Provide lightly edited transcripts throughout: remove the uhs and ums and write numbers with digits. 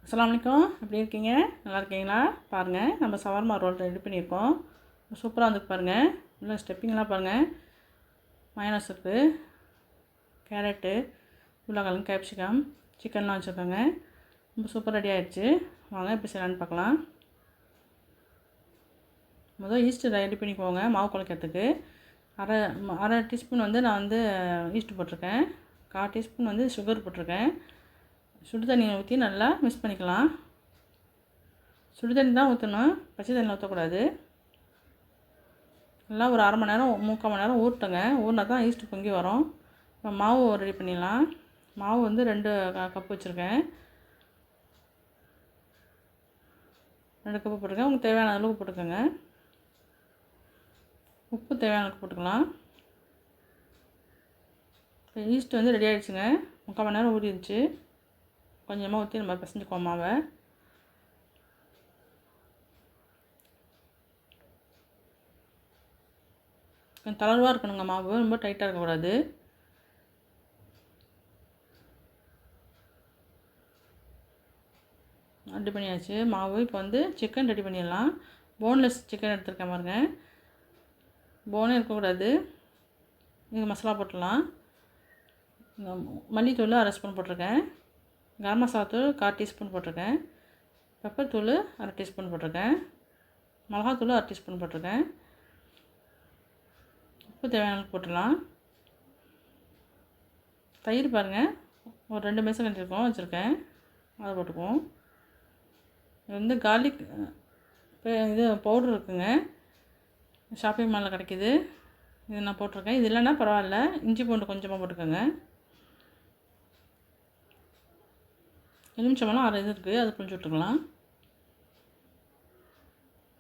அஸ்ஸலாமு அலைக்கும். எப்படி இருக்கீங்க? நல்லா இருக்கீங்களா? பாருங்கள், நம்ம சவர்மா ரோல் ரெடி பண்ணியிருக்கோம். சூப்பராக வந்துருக்கு பாருங்கள். இல்லை ஸ்டெப்பிங்லாம் பாருங்கள். மயோனைஸ் இருக்குது, கேரட்டு, உருளைக்கிழங்கு, கேப்சிகம், சிக்கன்லாம் வச்சுருக்காங்க. ரொம்ப சூப்பர் ரெடி ஆகிடுச்சு. வாங்க எப்படி செய்யலான்னு பார்க்கலாம். முதல் ஈஸ்ட்டு ரெடி பண்ணிக்கோங்க. மாவு குழைக்கிறதுக்கு அரை அரை டீஸ்பூன் நான் ஈஸ்ட்டு போட்டிருக்கேன். 1/4 டீஸ்பூன் சுகர் போட்டிருக்கேன். சுடு தண்ணியை ஊற்றி நல்லா மிக்ஸ் பண்ணிக்கலாம். சுடு தண்ணி தான் ஊற்றணும், பச்சை தண்ணியில் ஊற்றக்கூடாது. நல்லா ஒரு அரை மணி நேரம் 3/4 மணி நேரம் ஊறட்டுங்க. ஊறினா தான் ஈஸ்ட்டு பொங்கி வரும். இப்போ மாவு ரெடி பண்ணிடலாம். மாவு 2 கப்பு வச்சுருக்கேன். 2 கப்பு போட்டிருக்கேன். உங்களுக்கு தேவையான அளவுக்கு போட்டுக்கோங்க. உப்பு தேவையான அளவுக்கு போட்டுக்கலாம். இப்போ ஈஸ்ட்டு ரெடி ஆகிடுச்சுங்க. 3/4 மணி நேரம் ஊறிடுச்சு. கொஞ்சமாக ஊற்றி நம்ம பிசைஞ்சுக்குவோம் மாவை. கொஞ்சம் தளர்வாக இருக்கணுங்க மாவு, ரொம்ப டைட்டாக இருக்கக்கூடாது. ரெடி பண்ணியாச்சு மாவு. இப்போ சிக்கன் ரெடி பண்ணிடலாம். போன்லெஸ் சிக்கன் எடுத்துருக்கேன் பாருங்க. போனே இருக்கக்கூடாது. இங்கே மசாலா போட்டுடலாம். மல்லித்தூள் அரை ஸ்பூன் போட்டிருக்கேன். கரம் மசாலா தூள் 1/4 டீஸ்பூன் போட்டிருக்கேன். பெப்பர் தூள் அரை டீஸ்பூன் போட்டிருக்கேன். மிளகாத்தூள் அரை டீஸ்பூன் போட்டிருக்கேன். உப்பு தேவையான அளவுக்கு போட்டுடலாம். தயிர் பாருங்கள், ஒரு 2 மேசக்கரண்டி இருக்கும் வச்சுருக்கேன், அதை போட்டுக்குவோம். இது கார்லிக் இது பவுட்ரு இருக்குங்க, ஷாப்பிங் மாலில் கிடைக்கிது. இது நான் போட்டிருக்கேன். இது இல்லைன்னா பரவாயில்ல, இஞ்சி பூண்டு கொஞ்சமாக போட்டுக்கோங்க. எலுமிச்சம்பழம் அரை இது இருக்குது, அது கொஞ்சம் விட்டுக்கலாம்.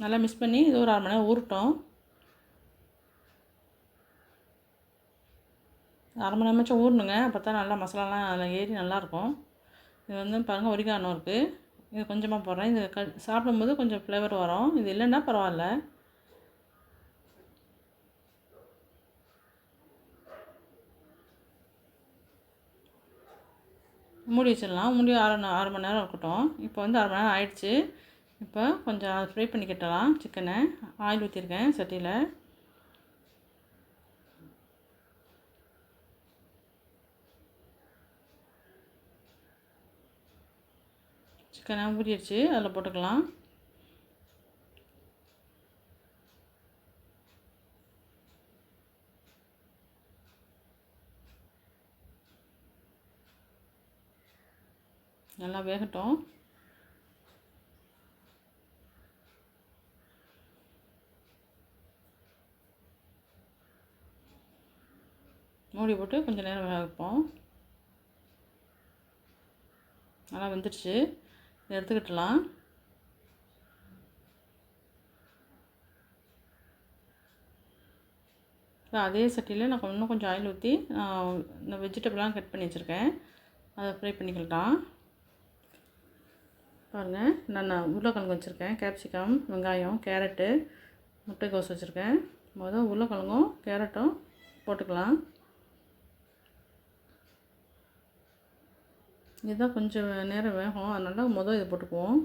நல்லா மிக்ஸ் பண்ணி இது ஒரு 1/2 மணி நேரம் ஊறட்டும். 1/2 மணி நேரமாச்சும் ஊறணுங்க. அப்போ தான் நல்லா மசாலாலாம் அதில் ஏறி நல்லாயிருக்கும். இது பாருங்கள், ஒரிகானோ இருக்குது, இது கொஞ்சமாக போடுறேன். இது சாப்பிடும்போது கொஞ்சம் ஃப்ளேவர் வரும். இது இல்லைன்னா பரவாயில்ல. மூடி வச்சிடலாம். மூடி 6 மணி நேரம் இருக்கட்டும். இப்போ 6 மணி நேரம் ஆயிடுச்சு. இப்போ கொஞ்சம் ஃப்ரை பண்ணிக்கிட்டலாம் சிக்கனை. ஆயில் ஊற்றிருக்கேன் சட்டியில். சிக்கனை ஊறிடுச்சு, அதில் போட்டுக்கலாம். நல்லா வேகட்டும். மூடி போட்டு கொஞ்சம் நேரம் வேக வைப்போம். நல்லா வெந்துடுச்சு, இதை எடுத்துக்கிட்டலாம். இப்போ அதே சட்டியில் நான் இன்னும் கொஞ்சம் ஆயில் ஊற்றி இந்த வெஜிடபிள்லாம் கட் பண்ணி வச்சுருக்கேன், அதை ஃப்ரை பண்ணிக்கலாம். பாருங்கள், நான் உருளைக்கிழங்கு வச்சுருக்கேன், கேப்சிகம், வெங்காயம், கேரட்டு, முட்டைக்கோஸ் வச்சுருக்கேன். உருளைக்கிழங்கும் கேரட்டும் போட்டுக்கலாம். இதுதான் கொஞ்சம் நேரம் வேகும், அதனால் இதை போட்டுக்குவோம்.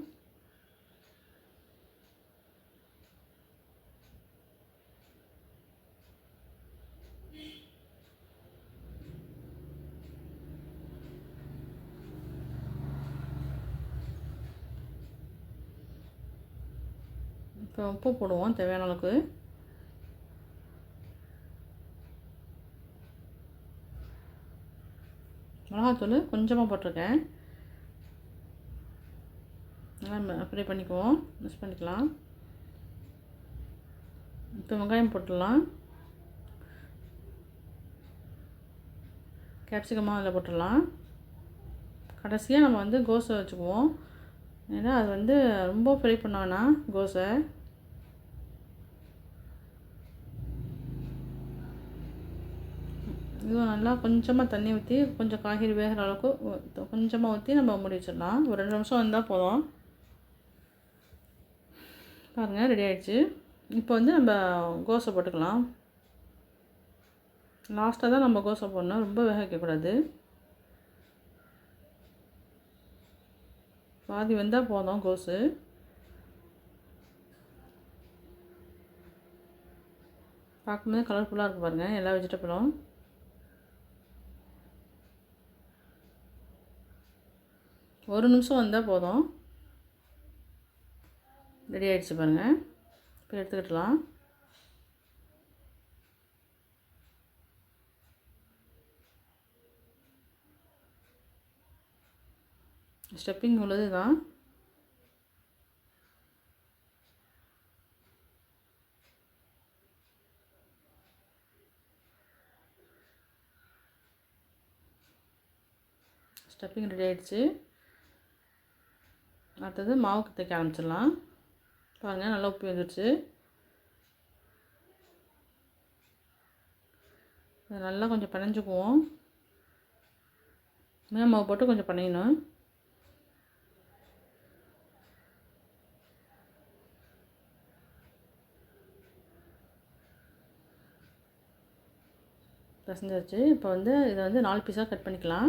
இப்போ உப்பு போடுவோம் தேவையான அளவுக்கு. மிளகாத்தூள் கொஞ்சமாக போட்டிருக்கேன். நல்லா ஃப்ரை பண்ணிக்குவோம், மிக்ஸ் பண்ணிக்கலாம். இப்போ வெங்காயம் போட்டுடலாம். கேப்சிகமாக அதில் போட்டுடலாம். கடைசியாக நம்ம கோஸை வச்சுக்குவோம். ஏன்னா அது ரொம்ப ஃப்ரை பண்ண வேணாம் கோஸை. இதுவும் நல்லா கொஞ்சமாக தண்ணி ஊற்றி கொஞ்சம் காய்கறி வேகிற அளவுக்கு கொஞ்சமாக ஊற்றி நம்ம மூடி வச்சிடலாம். ஒரு 2 நிமிஷம் இருந்தால் போதும். பாருங்கள், ரெடி ஆகிடுச்சு. இப்போ நம்ம கோஸை போட்டுக்கலாம். லாஸ்ட்டாக தான் நம்ம கோஸை போடணும், ரொம்ப வேக வைக்கக்கூடாது. பாதி வெந்தால் போதும் கோஸு. பார்க்கும்போது கலர்ஃபுல்லாக இருக்குது பாருங்கள் எல்லா வெஜிடபிளும். ஒரு நிமிஷம் வந்தால் போதும். ரெடி ஆகிடுச்சு பாருங்கள். இப்போ எடுத்துக்கிட்டலாம். ஸ்டெப்பிங் உள்ளது தான். ஸ்டெப்பிங் ரெடி ஆகிடுச்சு. அடுத்தது மாவுக்கு தைக்க ஆரம்பிச்சிடலாம். பாருங்கள் நல்லா உப்பி வந்துடுச்சு. இதை நல்லா கொஞ்சம் பிணைஞ்சுக்குவோம். மாவு போட்டு கொஞ்சம் பிணையணும். பிசைஞ்சாச்சு. இப்போ வந்து இதை வந்து 4 பீஸாக கட் பண்ணிக்கலாம்.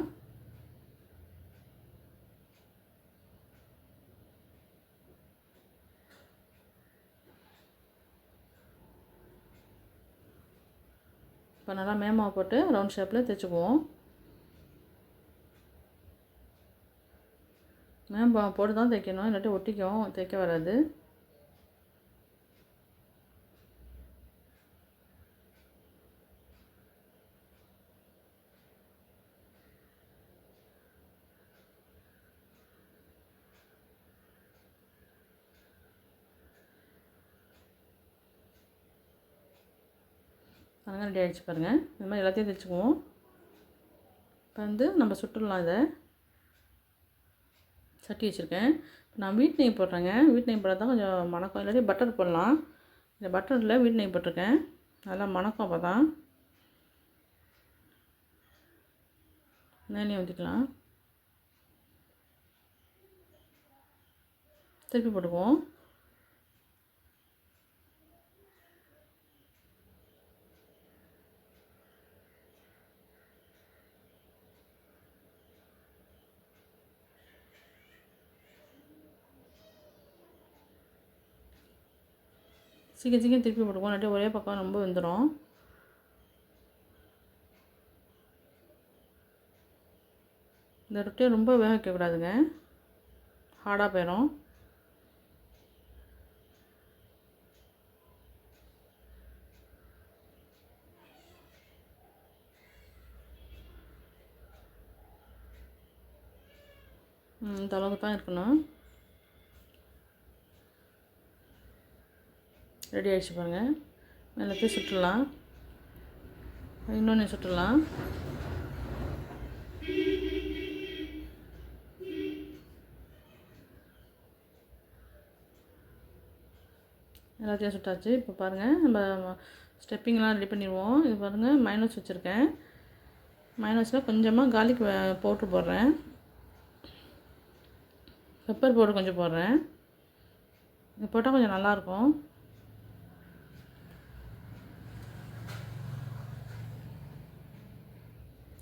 இப்போ நல்லா மேமாவை போட்டு ரவுண்ட் ஷேப்பில் தைச்சிக்குவோம். மேம்பாவை போட்டு தான் தைக்கணும், இல்லாட்டி ஒட்டிக்கும், தைக்க வராது. அதனால் ரெடி ஆகிடுச்சு பாருங்கள். இந்த மாதிரி எல்லாத்தையும் தைச்சிக்குவோம். இப்போ வந்து நம்ம சுட்டுடலாம். இதை சட்டி வச்சுருக்கேன். இப்போ நான் வீட் நெய் போடுறேங்க. வீட் நெய் போட்டால் தான் கொஞ்சம் மணக்கம். இல்லாட்டி பட்டர் போடலாம். இந்த பட்டரில் வீட் நெய் போட்டிருக்கேன். நல்லா மணக்கம். அப்போ தான் நெய் ஊற்றிக்கலாம். திருப்பி போட்டுக்குவோம். சீக்கிரம் திருப்பி போட்டுக்குவோம், இல்லாட்டி ஒரே பக்கம் ரொம்ப வெந்துடும். இந்த ரொட்டியை ரொம்ப வேக வைக்கக்கூடாதுங்க, ஹார்டாக போயிடும். இந்த அளவுக்கு தான் இருக்கணும். ரெடி ஆகிடுச்சு பாருங்கள். எல்லாத்தையும் சுட்டுடலாம். இன்னொன்று சுட்டுடலாம். எல்லாத்தையும் சுட்டாச்சு. இப்போ பாருங்கள், நம்ம ஸ்டெப்பிங்லாம் ரெடி பண்ணிடுவோம். இது பாருங்கள், மைனஸ் வச்சுருக்கேன். மைனஸில் கொஞ்சமாக கார்லிக் பவுட்ரு போடுறேன். பெப்பர் பவுடர் கொஞ்சம் போடுறேன். இது போட்டால் கொஞ்சம் நல்லாயிருக்கும்.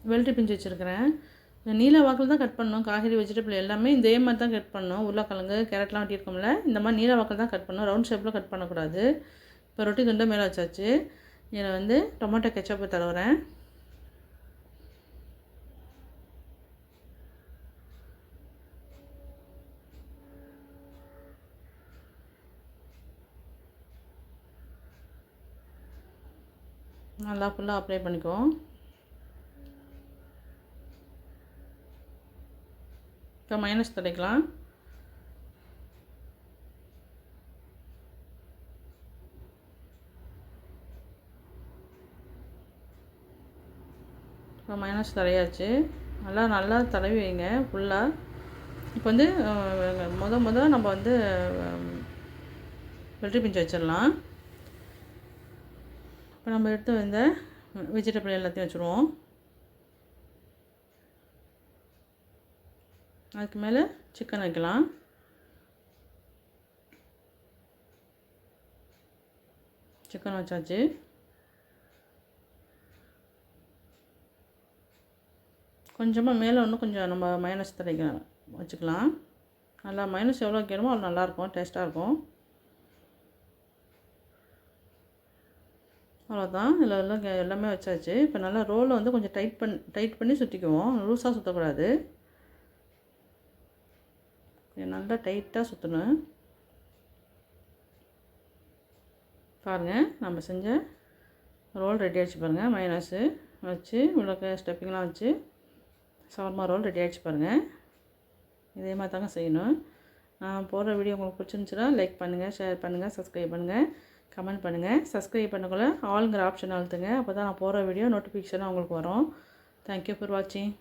வெள்ளரி பிஞ்சு வச்சுருக்கிறேன். நீல வாக்கில் தான் கட் பண்ணணும். காய்கறி வெஜிடபிள் எல்லாமே இதே மாதிரி தான் கட் பண்ணணும். உருளைக்கிழங்கு கேரட்லாம் வெட்டியிருக்கோம்ல, இந்த மாதிரி நீல வாக்கில் தான் கட் பண்ணணும். ரவுண்ட் ஷேப்பில் கட் பண்ணக்கூடாது. இப்போ ரொட்டி துண்டை மேலே வச்சாச்சு. இதில் வந்து டொமேட்டோ கெச்சப்பு தடவுறேன். நல்லா ஃபுல்லாக அப்ளை பண்ணிக்குவோம். இப்போ மைனஸ் தடைக்கலாம். இப்போ மைனஸ் தடையாச்சு. நல்லா தடவி வைங்க ஃபுல்லாக. இப்போ வந்து முத நம்ம வந்து வெள்ளரி பிஞ்சு வச்சிடலாம். இப்போ நம்ம எடுத்து இந்த வெஜிடபிள் எல்லாத்தையும் வச்சுருவோம். அதுக்கு மேலே சிக்கன் வைக்கலாம். சிக்கன் வச்சாச்சு. கொஞ்சமாக மேலே இன்னும் கொஞ்சம் நம்ம மைனஸ் தடவை வச்சுக்கலாம். நல்லா மைனஸ் எவ்வளோ வைக்கணுமோ அவ்வளோ நல்லாயிருக்கும், டேஸ்ட்டாக இருக்கும். அவ்வளோதான். இதில் எல்லாம் எல்லாமே வச்சாச்சு. இப்போ நல்லா ரோலை வந்து கொஞ்சம் டைட் பண்ணி சுற்றிக்குவோம். லூஸாக சுற்றக்கூடாது, நல்லா டைட்டாக சுற்றணும். பாருங்கள், நம்ம செஞ்ச ரோல் ரெடி ஆகிடுச்சு பாருங்கள். மைனஸு வச்சு உள்ள ஸ்டெப்பிங்லாம் வச்சு ஷவர்மா ரோல் ரெடி ஆகிடுச்சு பாருங்கள். இதே மாதிரி தாங்க செய்யணும். நான் போடுற வீடியோ உங்களுக்கு பிடிச்சிருந்துச்சுன்னா லைக் பண்ணுங்கள், ஷேர் பண்ணுங்கள், சப்ஸ்கிரைப் பண்ணுங்கள், கமெண்ட் பண்ணுங்கள். சப்ஸ்கிரைப் பண்ணக்குள்ள ஆளுங்கிற ஆப்ஷன் அழுத்துங்க. அப்போ தான் நான் போடுற வீடியோ நோட்டிஃபிகேஷனாக உங்களுக்கு வரும். தேங்க்யூ ஃபார் வாட்சிங்.